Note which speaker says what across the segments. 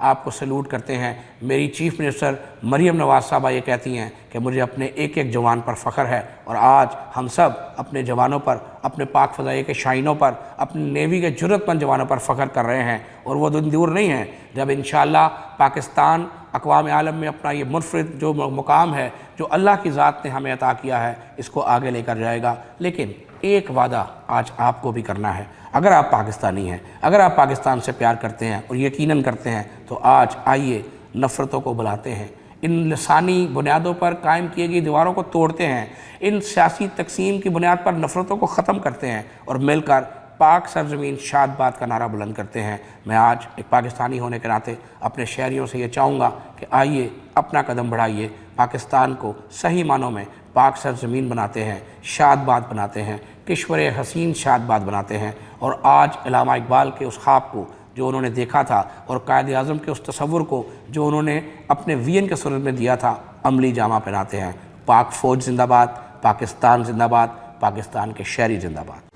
Speaker 1: آپ کو سلوٹ کرتے ہیں۔ میری چیف منسٹر مریم نواز صاحبہ یہ کہتی ہیں کہ مجھے اپنے ایک ایک جوان پر فخر ہے، اور آج ہم سب اپنے جوانوں پر، اپنے پاک فضائیہ کے شاہینوں پر، اپنی نیوی کے جرأت مند جوانوں پر فخر کر رہے ہیں، اور وہ دن دور نہیں ہیں جب انشاءاللہ پاکستان اقوام عالم میں اپنا یہ منفرد جو مقام ہے جو اللہ کی ذات نے ہمیں عطا کیا ہے اس کو آگے لے کر جائے گا۔ لیکن ایک وعدہ آج آپ کو بھی کرنا ہے، اگر آپ پاکستانی ہیں، اگر آپ پاکستان سے پیار کرتے ہیں اور یقیناً کرتے ہیں، تو آج آئیے نفرتوں کو بلاتے ہیں، ان لسانی بنیادوں پر قائم کیے گئی دیواروں کو توڑتے ہیں، ان سیاسی تقسیم کی بنیاد پر نفرتوں کو ختم کرتے ہیں، اور مل کر پاک سرزمین شاد باد کا نعرہ بلند کرتے ہیں۔ میں آج ایک پاکستانی ہونے کے ناطے اپنے شہریوں سے یہ چاہوں گا کہ آئیے اپنا قدم بڑھائیے، پاکستان کو صحیح معنوں میں پاک سرزمین بناتے ہیں، شاد باد بناتے ہیں، کشور حسین شاد باد بناتے ہیں، اور آج علامہ اقبال کے اس خواب کو جو انہوں نے دیکھا تھا اور قائد اعظم کے اس تصور کو جو انہوں نے اپنے وی این کے صورت میں دیا تھا، عملی جامہ پہناتے ہیں۔ پاک فوج زندہ باد، پاکستان زندہ باد، پاکستان کے شہری زندہ باد۔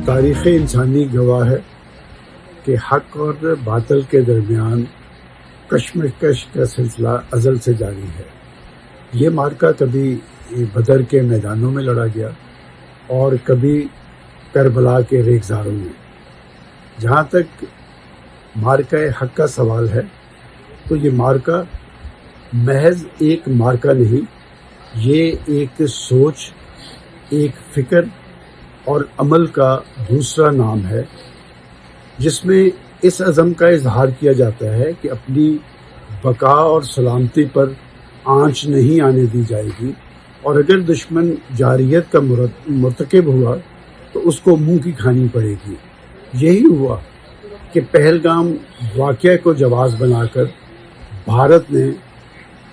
Speaker 2: تاریخ انسانی گواہ ہے کہ حق اور باطل کے درمیان کشمکش کا سلسلہ ازل سے جاری ہے۔ یہ معرکہ کبھی بدر کے میدانوں میں لڑا گیا اور کبھی کربلا کے ریگزاروں میں۔ جہاں تک معرکہ حق کا سوال ہے تو یہ معرکہ محض ایک معرکہ نہیں، یہ ایک سوچ، ایک فکر اور عمل کا دوسرا نام ہے، جس میں اس عزم کا اظہار کیا جاتا ہے کہ اپنی بقا اور سلامتی پر آنچ نہیں آنے دی جائے گی، اور اگر دشمن جارحیت کا مرتکب ہوا تو اس کو منہ کی کھانی پڑے گی۔ یہی ہوا کہ پہلگام واقعہ کو جواز بنا کر بھارت نے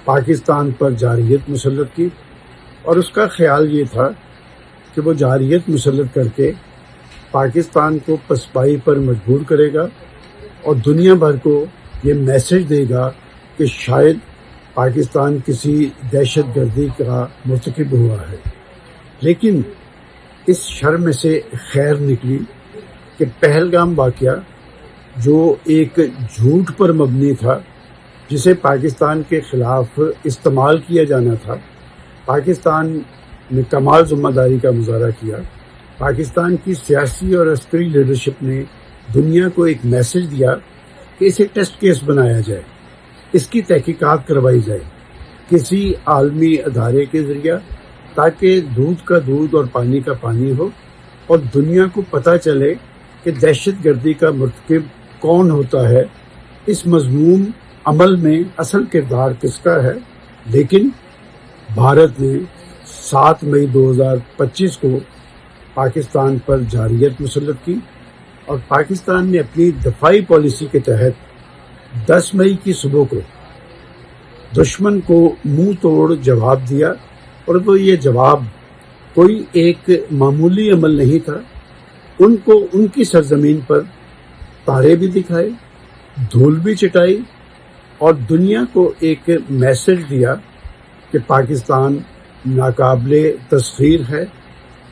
Speaker 2: پاکستان پر جارحیت مسلط کی، اور اس کا خیال یہ تھا کہ وہ جارحیت مسلط کر کے پاکستان کو پسپائی پر مجبور کرے گا اور دنیا بھر کو یہ میسج دے گا کہ شاید پاکستان کسی دہشت گردی کا مرتکب ہوا ہے۔ لیکن اس شر میں سے خیر نکلی کہ پہلگام واقعہ جو ایک جھوٹ پر مبنی تھا، جسے پاکستان کے خلاف استعمال کیا جانا تھا، پاکستان نے کمال ذمہ داری کا مظاہرہ کیا۔ پاکستان کی سیاسی اور عسکری لیڈرشپ نے دنیا کو ایک میسج دیا کہ اسے ٹیسٹ کیس بنایا جائے، اس کی تحقیقات کروائی جائے کسی عالمی ادارے کے ذریعہ، تاکہ دودھ کا دودھ اور پانی کا پانی ہو، اور دنیا کو پتہ چلے کہ دہشت گردی کا مرتکب کون ہوتا ہے، اس مذموم عمل میں اصل کردار کس کا ہے۔ لیکن بھارت نے 7 مئی 2025 کو پاکستان پر جارحیت مسلط کی، اور پاکستان نے اپنی دفاعی پالیسی کے تحت 10 مئی کی صبح کو دشمن کو منہ توڑ جواب دیا، اور وہ یہ جواب کوئی ایک معمولی عمل نہیں تھا۔ ان کو ان کی سرزمین پر تارے بھی دکھائے، دھول بھی چٹائی، اور دنیا کو ایک میسج دیا کہ پاکستان ناقابل تسخیر ہے،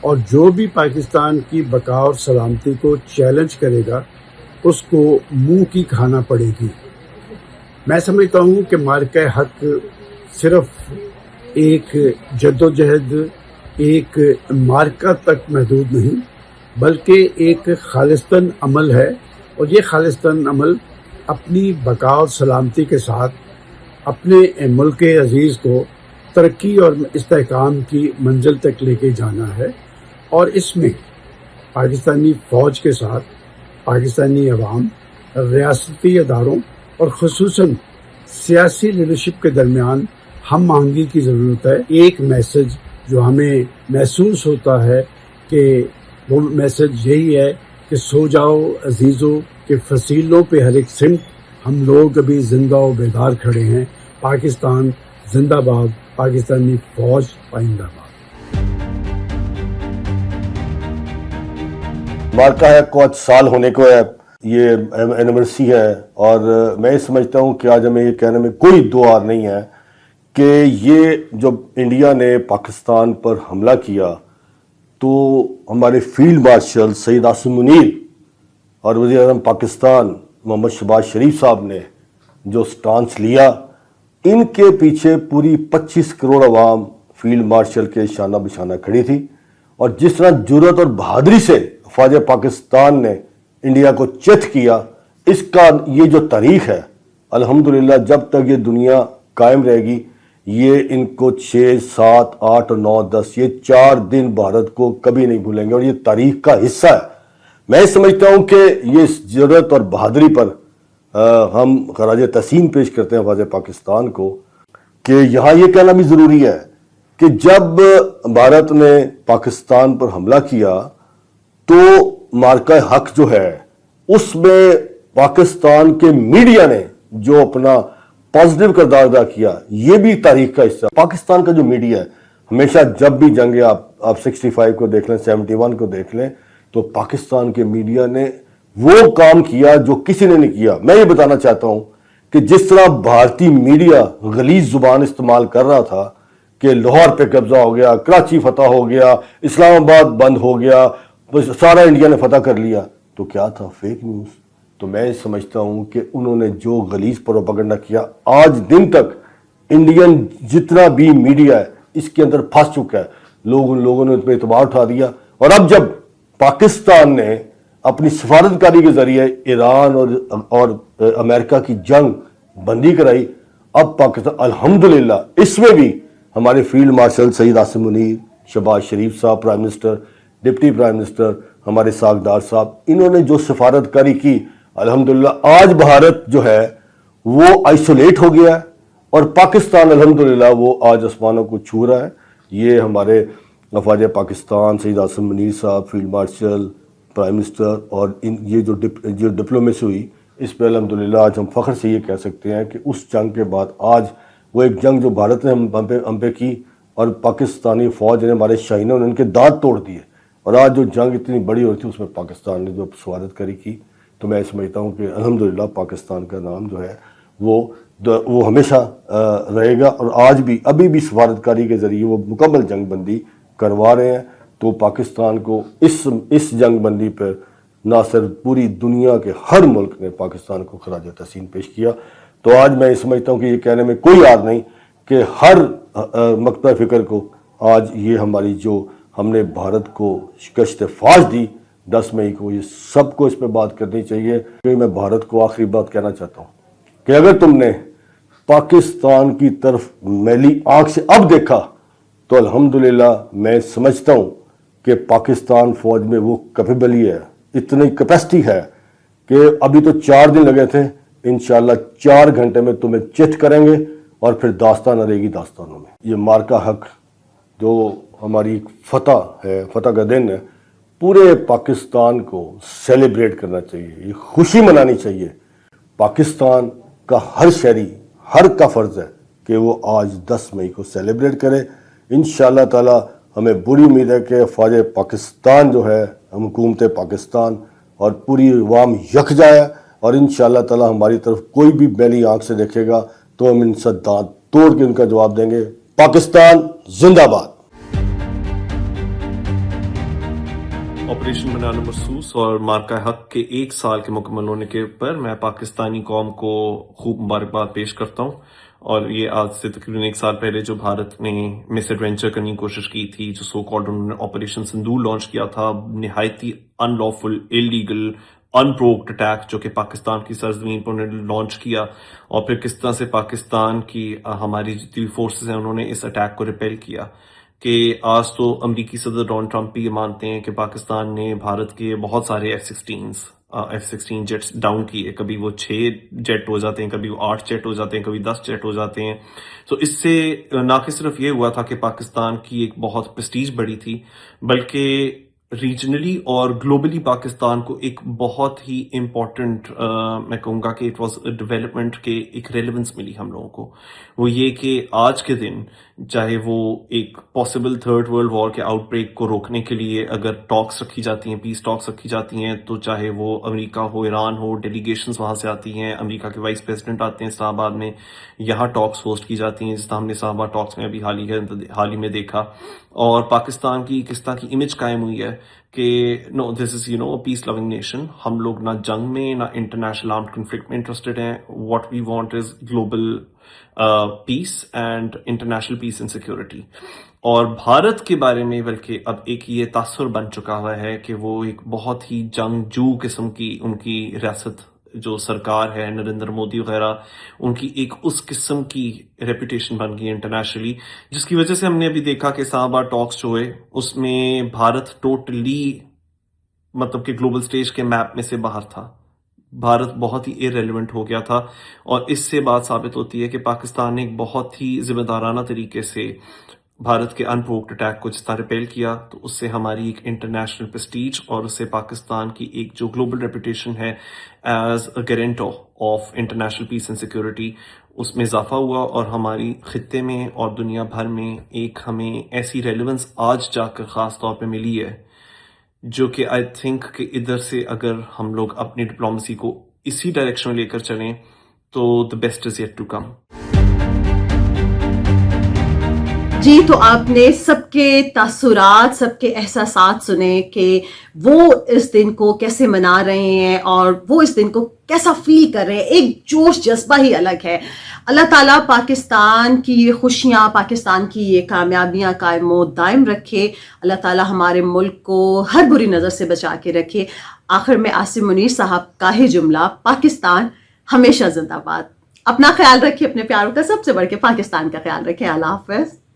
Speaker 2: اور جو بھی پاکستان کی بقا اور سلامتی کو چیلنج کرے گا اس کو منہ کی کھانا پڑے گی۔ میں سمجھتا ہوں کہ معرکہ حق صرف ایک جدوجہد، ایک معرکہ تک محدود نہیں، بلکہ ایک خالصتاً عمل ہے، اور یہ خالصتاً عمل اپنی بقا اور سلامتی کے ساتھ اپنے ملک عزیز کو ترقی اور استحکام کی منزل تک لے کے جانا ہے، اور اس میں پاکستانی فوج کے ساتھ پاکستانی عوام، ریاستی اداروں اور خصوصاً سیاسی لیڈرشپ کے درمیان ہم آہنگی کی ضرورت ہے۔ ایک میسج جو ہمیں محسوس ہوتا ہے کہ وہ میسج یہی ہے کہ سو جاؤ عزیزوں کہ فصیلوں پہ ہر ایک سمت ہم لوگ ابھی زندہ و بیدار کھڑے ہیں۔ پاکستان زندہ باد، پاکستانی فوج پائندہ باد۔
Speaker 3: معرکہ ہے کو 8 سال ہونے کو ہے، یہ اینیورسری ہے، اور میں سمجھتا ہوں کہ آج ہمیں یہ کہنے میں کوئی دو آر نہیں ہے کہ یہ جب انڈیا نے پاکستان پر حملہ کیا تو ہمارے فیلڈ مارشل سید عاصم منیر اور وزیر اعظم پاکستان محمد شہباز شریف صاحب نے جو سٹانس لیا، ان کے پیچھے پوری 25 کروڑ عوام فیلڈ مارشل کے شانہ بشانہ کھڑی تھی، اور جس طرح جرأت اور بہادری سے افواج پاکستان نے انڈیا کو چت کیا، اس کا یہ جو تاریخ ہے الحمدللہ جب تک یہ دنیا قائم رہے گی، یہ ان کو 6، 7، 8 اور 9، 10 یہ 4 دن بھارت کو کبھی نہیں بھولیں گے، اور یہ تاریخ کا حصہ ہے۔ میں سمجھتا ہوں کہ یہ جرأت اور بہادری پر ہم خراج تحسین پیش کرتے ہیں افواج پاکستان کو، کہ یہاں یہ کہنا بھی ضروری ہے کہ جب بھارت نے پاکستان پر حملہ کیا تو مارکہ حق جو ہے اس میں پاکستان کے میڈیا نے جو اپنا پازیٹیو کردار ادا کیا، یہ بھی تاریخ کا حصہ۔ پاکستان کا جو میڈیا ہے ہمیشہ جب بھی جنگیں آپ 65 کو دیکھ لیں، 71 کو دیکھ لیں، تو پاکستان کے میڈیا نے وہ کام کیا جو کسی نے نہیں کیا۔ میں یہ بتانا چاہتا ہوں کہ جس طرح بھارتی میڈیا غلیظ زبان استعمال کر رہا تھا کہ لاہور پہ قبضہ ہو گیا، کراچی فتح ہو گیا، اسلام آباد بند ہو گیا، بس سارا انڈیا نے فتح کر لیا، تو کیا تھا؟ Fake news. تو میں سمجھتا ہوں کہ انہوں نے جو غلیظ پروپیگنڈا کیا، آج دن تک انڈین جتنا بھی میڈیا ہے اس کے اندر پھنس چکا ہے، لوگوں نے اس پہ اعتبار اٹھا دیا، اور اب جب پاکستان نے اپنی سفارتکاری کے ذریعے ایران اور امریکہ کی جنگ بندی کرائی، اب پاکستان الحمدللہ اس میں بھی ہمارے فیلڈ مارشل سید عاصم منیر، شہباز شریف صاحب prime minister, deputy prime minister ہمارے ساکھدار صاحب، انہوں نے جو سفارتکاری کی، الحمدللہ آج بھارت جو ہے وہ آئسولیٹ ہو گیا ہے، اور پاکستان الحمدللہ وہ آج آسمانوں کو چھو رہا ہے۔ یہ ہمارے افواج پاکستان سید عاصم منیر صاحب، فیلڈ مارشل، پرائم منسٹر، اور یہ جو ڈپلومیسی ہوئی، اس پہ الحمدللہ آج ہم فخر سے یہ کہہ سکتے ہیں کہ اس جنگ کے بعد آج وہ ایک جنگ جو بھارت نے ہم پہ کی، اور پاکستانی فوج نے، ہمارے شاہینوں نے ان کے دانت توڑ دیے، اور آج جو جنگ اتنی بڑی ہوئی تھی اس میں پاکستان نے جو سفارت کاری کی، تو میں سمجھتا ہوں کہ الحمدللہ پاکستان کا نام جو ہے وہ ہمیشہ رہے گا، اور آج بھی ابھی بھی سفارتکاری کے ذریعے وہ مکمل جنگ بندی کروا رہے ہیں۔ تو پاکستان کو اس جنگ بندی پر نہ صرف پوری دنیا کے ہر ملک نے پاکستان کو خراج تحسین پیش کیا۔ تو آج میں سمجھتا ہوں کہ یہ کہنے میں کوئی عار نہیں کہ ہر مقطع فکر کو آج یہ ہماری جو ہم نے بھارت کو شکست فاش دی 10 مئی کو، یہ سب کو اس پہ بات کرنی چاہیے۔ کہ میں بھارت کو آخری بات کہنا چاہتا ہوں کہ اگر تم نے پاکستان کی طرف میلی آنکھ سے اب دیکھا تو الحمدللہ میں سمجھتا ہوں کہ پاکستان فوج میں وہ کیپیبلی ہے، اتنی کیپیسٹی ہے کہ ابھی تو 4 دن لگے تھے، انشاءاللہ 4 گھنٹے میں تمہیں چت کریں گے، اور پھر داستان رہے گی داستانوں میں۔ یہ مارکہ حق جو ہماری فتح ہے، فتح کا دن ہے، پورے پاکستان کو سیلیبریٹ کرنا چاہیے، یہ خوشی منانی چاہیے۔ پاکستان کا ہر شہری، ہر کا فرض ہے کہ وہ آج 10 مئی کو سیلیبریٹ کرے۔ انشاءاللہ تعالی ہمیں بڑی امید ہے کہ افواج پاکستان جو ہے، حکومت پاکستان اور پوری عوام یکجا ہے، اور انشاءاللہ تعالی ہماری طرف کوئی بھی میلی آنکھ سے دیکھے گا تو ہم ان سے دانت توڑ کے ان کا جواب دیں گے۔ پاکستان زندہ باد۔
Speaker 4: آپریشن بنانا محسوس اور مارکہ حق کے 1 سال کے مکمل ہونے کے پر میں پاکستانی قوم کو خوب مبارکباد پیش کرتا ہوں، اور یہ آج سے تقریباً 1 سال پہلے جو بھارت نے مس ایڈونچر کرنے کی کوشش کی تھی، جو سو کالڈ انہوں نے آپریشن سندور لانچ کیا تھا، نہایتی ان لافل، اللیگل، ان پرووکڈ اٹیک جو کہ پاکستان کی سرزمین پر انہوں نے لانچ کیا، اور پھر کس طرح سے پاکستان کی ہماری جتنی فورسز ہیں انہوں نے اس اٹیک کو ریپیل کیا، کہ آج تو امریکی صدر ڈونلڈ ٹرمپ بھی یہ مانتے ہیں کہ پاکستان نے بھارت کے بہت سارے F-16 جیٹس ڈاؤن کیے، کبھی وہ 6 جیٹ ہو جاتے ہیں، کبھی وہ 8 جیٹ ہو جاتے ہیں، کبھی 10 جیٹ ہو جاتے ہیں۔ تو اس سے نہ کہ صرف یہ ہوا تھا کہ پاکستان کی ایک بہت پریسٹیج بڑھی تھی، بلکہ ریجنلی اور گلوبلی پاکستان کو ایک بہت ہی امپورٹنٹ میں کہوں گا کہ اٹ واز ڈیولپمنٹ کے ایک ریلیونس ملی ہم لوگوں کو۔ وہ یہ کہ آج کے دن چاہے وہ ایک پاسبل 3rd ورلڈ وار کے آؤٹ بریک کو روکنے کے لیے اگر ٹاکس رکھی جاتی ہیں، پیس ٹاکس رکھی جاتی ہیں، تو چاہے وہ امریکہ ہو، ایران ہو، ڈیلیگیشنز وہاں سے آتی ہیں، امریکہ کے وائس پریزیڈنٹ آتے ہیں اسلام آباد میں، یہاں ٹاکس ہوسٹ کی جاتی ہیں، جس طرح ہم نے اسلام آباد ٹاکس میں ابھی حال ہی میں دیکھا، اور پاکستان کی کس طرح کی امیج قائم ہوئی ہے کہ نو دس از پیس لونگ نیشن. ہم لوگ نہ جنگ میں نہ انٹرنیشنل آرمڈ کنفلکٹ میں انٹرسٹڈ ہیں. What we want is global peace and international peace and security. اور بھارت کے بارے میں بلکہ اب ایک یہ تاثر بن چکا ہوا ہے کہ وہ ایک بہت ہی جنگجو قسم کی ان کی ریاست جو سرکار ہے نریندر مودی وغیرہ ان کی ایک اس قسم کی ریپوٹیشن بن گئی انٹرنیشنلی, جس کی وجہ سے ہم نے ابھی دیکھا کہ اسلام آباد ٹاکس جو ہوئے اس میں بھارت ٹوٹلی مطلب کہ گلوبل سٹیج کے میپ میں سے باہر تھا. بھارت بہت ہی ارریلیونٹ ہو گیا تھا, اور اس سے بات ثابت ہوتی ہے کہ پاکستان نے ایک بہت ہی ذمہ دارانہ طریقے سے بھارت کے انپرووکڈ اٹیک کو جس طرح ریپیل کیا, تو اس سے ہماری ایک انٹرنیشنل پریسٹیج اور اس سے پاکستان کی ایک جو گلوبل ریپوٹیشن ہے as a guarantor of international peace and security اس میں اضافہ ہوا, اور ہماری خطے میں اور دنیا بھر میں ایک ہمیں ایسی ریلیونس آج جا کر خاص طور پہ ملی ہے جو کہ آئی تھنک کہ ادھر سے اگر ہم لوگ اپنی ڈپلومسی کو اسی ڈائریکشن میں لے کر چلیں تو the best is yet to come.
Speaker 5: جی, تو آپ نے سب کے تاثرات, سب کے احساسات سنے کہ وہ اس دن کو کیسے منا رہے ہیں اور وہ اس دن کو کیسا فیل کر رہے ہیں. ایک جوش جذبہ ہی الگ ہے. اللہ تعالیٰ پاکستان کی یہ خوشیاں, پاکستان کی یہ کامیابیاں قائم و دائم رکھے. اللہ تعالیٰ ہمارے ملک کو ہر بری نظر سے بچا کے رکھے. آخر میں عاصم منیر صاحب کا ہی جملہ, پاکستان ہمیشہ زندہ باد. اپنا خیال رکھے, اپنے پیاروں کا سب سے بڑھ کے پاکستان کا خیال رکھے. اللہ حافظ.